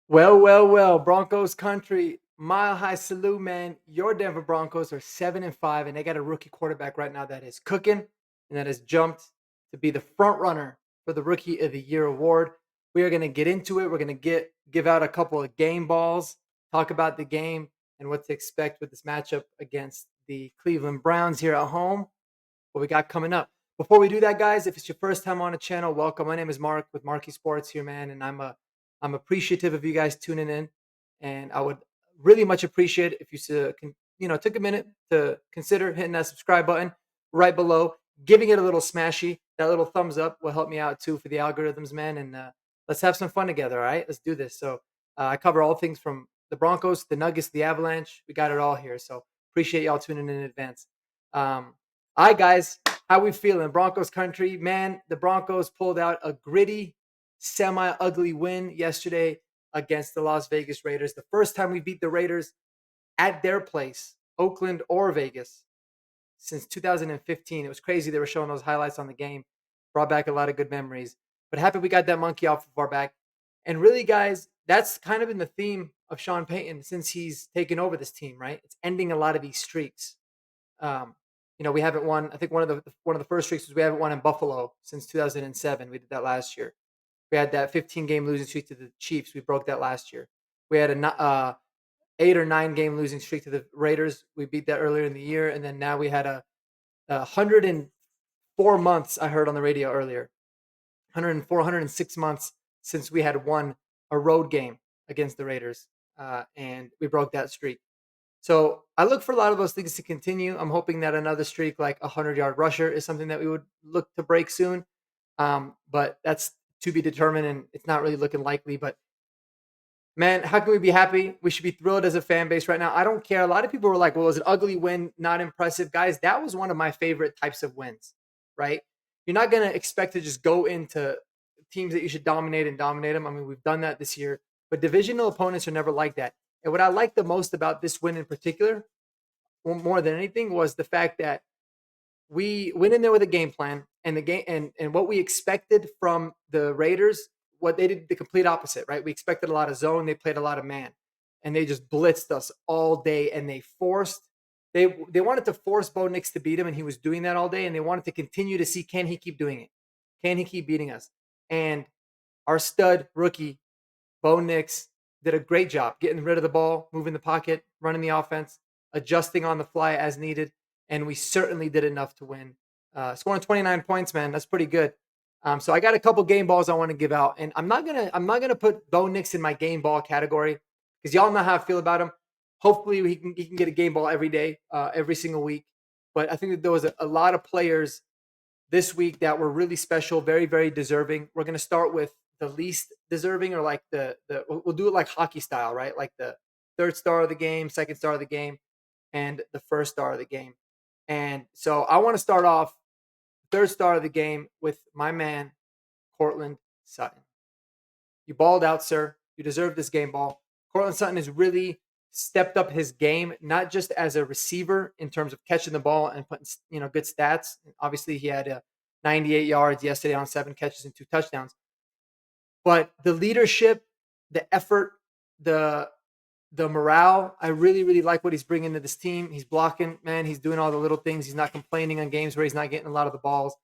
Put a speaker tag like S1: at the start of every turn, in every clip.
S1: Well, Broncos country, mile high salute, man. Your Denver Broncos are 7-5, and they got a rookie quarterback right now that is cooking and that has jumped to be the front runner for the Rookie of the Year award. We are going to get into it. We're going to give out a couple of game balls, talk about the game and what to expect with this matchup against the Cleveland Browns here at home. What we got coming up. Before we do that, guys, if it's your first time on the channel, welcome. My name is Mark with Marky Sports here, man, and I'm appreciative of you guys tuning in, and I would really much appreciate it if you took a minute to consider hitting that subscribe button right below, giving it a little smashy. That little thumbs up will help me out too for the algorithms, man. And let's have some fun together. All right, let's do this. So I cover all things from the Broncos, the Nuggets, the Avalanche. We got it all here. So appreciate y'all tuning in advance. All right, guys, how we feeling? Broncos country, man. The Broncos pulled out a gritty, semi-ugly win yesterday against the Las Vegas Raiders. The first time we beat the Raiders at their place, Oakland or Vegas, since 2015. It was crazy. They were showing those highlights on the game. Brought back a lot of good memories. But happy we got that monkey off of our back. And really, guys, that's kind of been the theme of Sean Payton since he's taken over this team, right? It's ending a lot of these streaks. Um, we haven't won. I think one of the first streaks was we haven't won in Buffalo since 2007. We did that last year. We had that 15-game losing streak to the Chiefs. We broke that last year. We had a 8 or 9 game losing streak to the Raiders. We beat that earlier in the year, and then now we had a 104 months. I heard on the radio earlier, 104, 106 months since we had won a road game against the Raiders, and we broke that streak. So I look for a lot of those things to continue. I'm hoping that another streak, like a 100-yard rusher, is something that we would look to break soon. But that's to be determined, and it's not really looking likely. But man, how can we be happy? We should be thrilled as a fan base right now. I don't care. A lot of people were like, "Well, it was an ugly win, not impressive." Guys, that was one of my favorite types of wins. Right? You're not gonna expect to just go into teams that you should dominate them. I mean, we've done that this year, but divisional opponents are never like that. And what I like the most about this win in particular, more than anything, was the fact that we went in there with a game plan, and the game and what we expected from the Raiders, what they did the complete opposite, right? We expected a lot of zone, they played a lot of man, and they just blitzed us all day, and they wanted to force Bo Nix to beat him, and he was doing that all day, and they wanted to continue to see, can he keep doing it? Can he keep beating us? And our stud rookie Bo Nix did a great job getting rid of the ball, moving the pocket, running the offense, adjusting on the fly as needed, and we certainly did enough to win. Scoring 29 points, man, that's pretty good. So I got a couple game balls I want to give out, and I'm not gonna put Bo Nix in my game ball category because y'all know how I feel about him. Hopefully he can get a game ball every day, every single week. But I think that there was a lot of players this week that were really special, very, very deserving. We're gonna start with the least deserving, or like the we'll do it like hockey style, right? Like the third star of the game, second star of the game, and the first star of the game. And so I want to start off third star of the game with my man, Cortland Sutton. You balled out, sir. You deserve this game ball. Cortland Sutton has really stepped up his game, not just as a receiver in terms of catching the ball and putting good stats. Obviously, he had 98 yards yesterday on 7 catches and 2 touchdowns. But the leadership, the effort, the morale, I really, really like what he's bringing to this team. He's blocking, man. He's doing all the little things. He's not complaining on games where he's not getting a lot of the balls,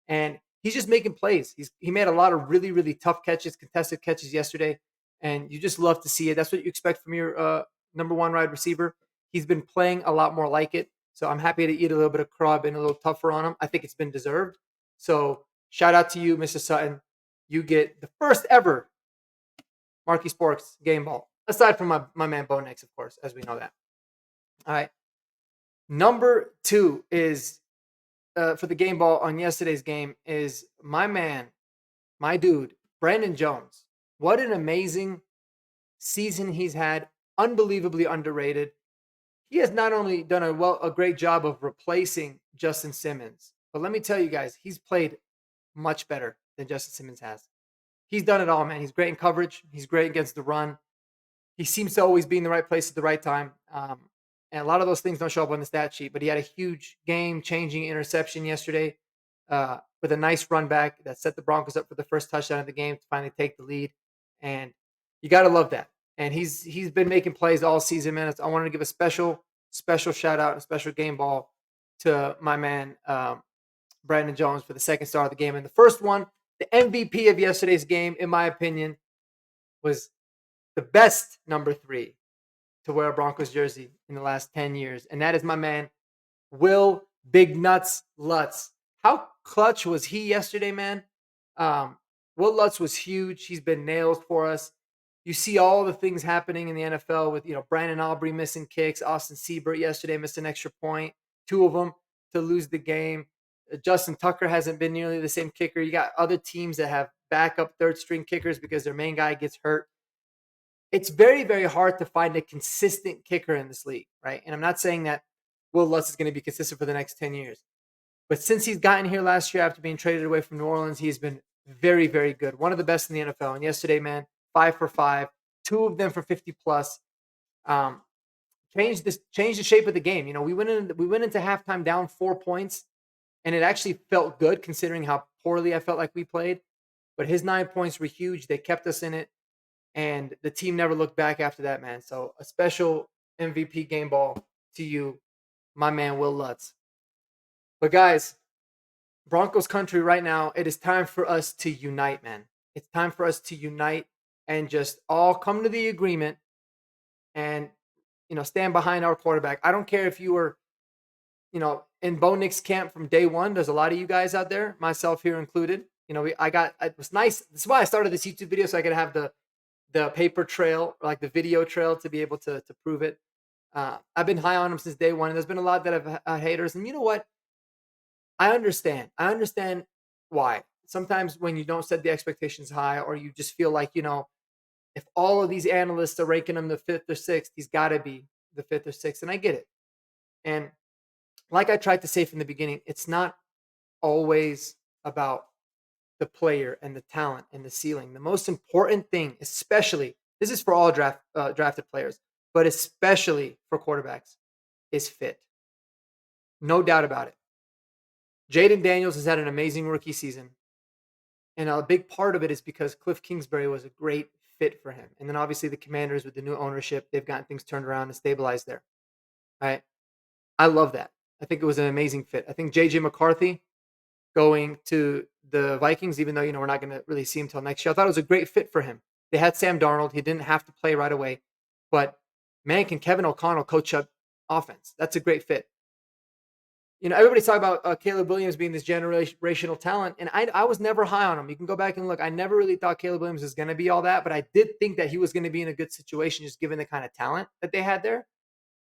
S1: and he's just making plays. He made a lot of really, really tough catches, contested catches yesterday, and you just love to see it. That's what you expect from your number one wide receiver. He's been playing a lot more like it, so I'm happy to eat a little bit of crab and a little tougher on him. I think it's been deserved. So shout out to you, Mr. Sutton. You get the first ever Marky Sports game ball. Aside from my man Bo Nix, of course, as we know that. All right. Number 2 is for the game ball on yesterday's game is my man, my dude, Brandon Jones. What an amazing season he's had. Unbelievably underrated. He has not only done a great job of replacing Justin Simmons, but let me tell you guys, he's played much better than Justin Simmons has. He's done it all, man. He's great in coverage. He's great against the run. He seems to always be in the right place at the right time. And a lot of those things don't show up on the stat sheet, but he had a huge game-changing interception yesterday with a nice run back that set the Broncos up for the first touchdown of the game to finally take the lead. And you got to love that. and he's been making plays all season, man. I wanted to give a special shout out and special game ball to my man Brandon Jones for the second star of the game. And the first one, the MVP of yesterday's game, in my opinion, was the best number 3 to wear a Broncos jersey in the last 10 years. And that is my man, Will Big Nuts Lutz. How clutch was he yesterday, man? Um, Will Lutz was huge. He's been nails for us. You see all the things happening in the NFL with, Brandon Aubrey missing kicks, Austin Seibert yesterday missed an extra point, 2 of them to lose the game. Justin Tucker hasn't been nearly the same kicker. You got other teams that have backup third string kickers because their main guy gets hurt. It's very, very hard to find a consistent kicker in this league, right? And I'm not saying that Will Lutz is going to be consistent for the next 10 years. But since he's gotten here last year after being traded away from New Orleans, he's been very, very good. One of the best in the NFL. And yesterday, man, 5 for 5, 2 of them for 50 plus. Um, changed the shape of the game. We went into halftime down 4 points, and it actually felt good considering how poorly I felt like we played. But his 9 points were huge. They kept us in it, and the team never looked back after that, man. So a special MVP game ball to you, my man Will Lutz. But guys, Broncos country right now, it is time for us to unite, man. It's time for us to unite and just all come to the agreement and stand behind our quarterback. I don't care if you were, in Bo Nix's camp from day one. There's a lot of you guys out there, myself here included. It was nice. This is why I started this YouTube video, so I could have the paper trail, like the video trail, to be able to prove it. I've been high on him since day one, and there's been a lot that have haters. And you know what? I understand. I understand why. Sometimes when you don't set the expectations high, or you just feel like, if all of these analysts are ranking him the 5th or 6th, he's got to be the 5th or 6th. And I get it. And like I tried to say from the beginning, it's not always about the player and the talent and the ceiling. The most important thing, especially, this is for all drafted players, but especially for quarterbacks, is fit. No doubt about it. Jaden Daniels has had an amazing rookie season. And a big part of it is because Cliff Kingsbury was a great fit for him. And then obviously the Commanders, with the new ownership, they've gotten things turned around and stabilized there. Right? I love that. I think it was an amazing fit. I think JJ McCarthy going to the Vikings, even though, we're not going to really see him until next year, I thought it was a great fit for him. They had Sam Darnold. He didn't have to play right away. But, man, can Kevin O'Connell coach up offense? That's a great fit. Everybody's talking about Caleb Williams being this generational talent, and I was never high on him. You can go back and look. I never really thought Caleb Williams was going to be all that, but I did think that he was going to be in a good situation just given the kind of talent that they had there.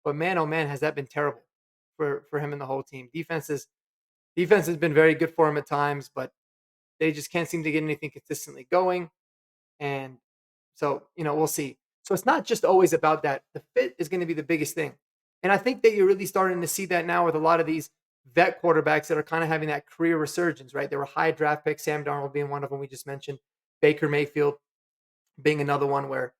S1: But, man, oh, man, has that been terrible for him and the whole team. Defense has been very good for him at times, but they just can't seem to get anything consistently going. And so, we'll see. So it's not just always about that. The fit is going to be the biggest thing. And I think that you're really starting to see that now with a lot of these vet quarterbacks that are kind of having that career resurgence, right? They were high draft picks, Sam Darnold being one of them we just mentioned, Baker Mayfield being another one where,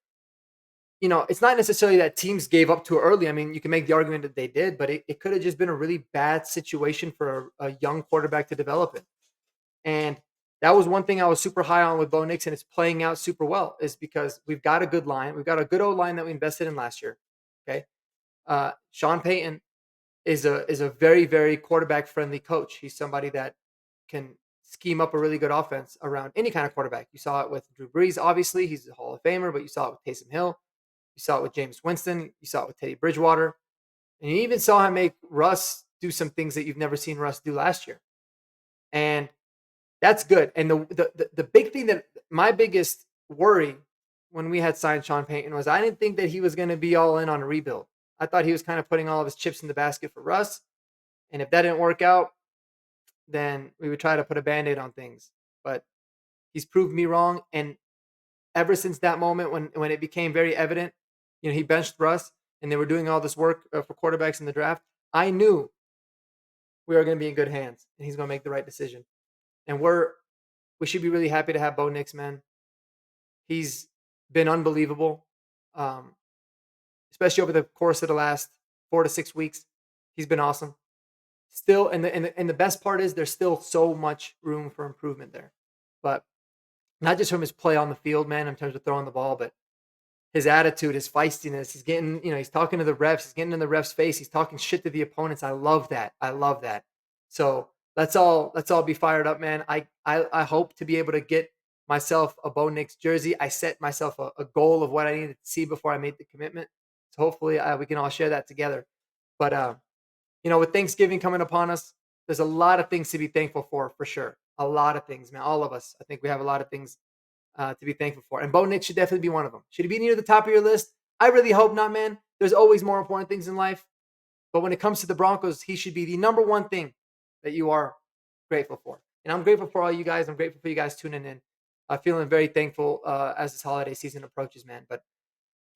S1: it's not necessarily that teams gave up too early. I mean, you can make the argument that they did, but it could have just been a really bad situation for a young quarterback to develop in. And that was one thing I was super high on with Bo Nix, and it's playing out super well, is because we've got a good line. We've got a good old line that we invested in last year. Okay. Sean Payton is a very, very quarterback friendly coach. He's somebody that can scheme up a really good offense around any kind of quarterback. You saw it with Drew Brees, obviously. He's a Hall of Famer, but you saw it with Taysom Hill. You saw it with James Winston. You saw it with Teddy Bridgewater. And you even saw him make Russ do some things that you've never seen Russ do last year. And that's good. And the big thing that my biggest worry when we had signed Sean Payton was I didn't think that he was going to be all in on a rebuild. I thought he was kind of putting all of his chips in the basket for Russ. And if that didn't work out, then we would try to put a Band-Aid on things. But he's proved me wrong. And ever since that moment when it became very evident, he benched Russ and they were doing all this work for quarterbacks in the draft, I knew we were going to be in good hands and he's going to make the right decision. And we should be really happy to have Bo Nix, man. He's been unbelievable, especially over the course of the last 4 to 6 weeks. He's been awesome. Still, and the best part is there's still so much room for improvement there. But not just from his play on the field, man, in terms of throwing the ball, but his attitude, his feistiness. He's getting, he's talking to the refs. He's getting in the refs' face. He's talking shit to the opponents. I love that. I love that. So let's all be fired up, man. I hope to be able to get myself a Bo Nix jersey. I set myself a goal of what I needed to see before I made the commitment. So hopefully we can all share that together. But with Thanksgiving coming upon us, there's a lot of things to be thankful for sure. A lot of things, man. All of us, I think we have a lot of things to be thankful for. And Bo Nix should definitely be one of them. Should he be near the top of your list? I really hope not, man. There's always more important things in life. But when it comes to the Broncos, he should be the number one thing that you are grateful for. And I'm grateful for all you guys. I'm grateful for you guys tuning in. I'm feeling very thankful as this holiday season approaches, man. But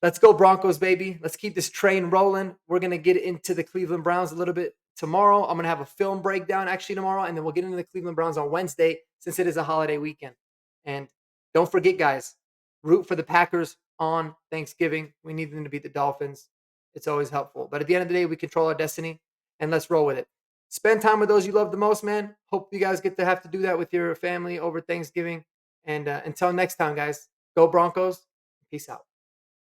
S1: let's go Broncos, baby. Let's keep this train rolling. We're going to get into the Cleveland Browns a little bit tomorrow. I'm going to have a film breakdown actually tomorrow, and then we'll get into the Cleveland Browns on Wednesday since it is a holiday weekend. And don't forget, guys, root for the Packers on Thanksgiving. We need them to beat the Dolphins. It's always helpful. But at the end of the day, we control our destiny, and let's roll with it. Spend time with those you love the most, man. Hope you guys get to have to do that with your family over Thanksgiving. And until next time, guys, go Broncos. Peace out.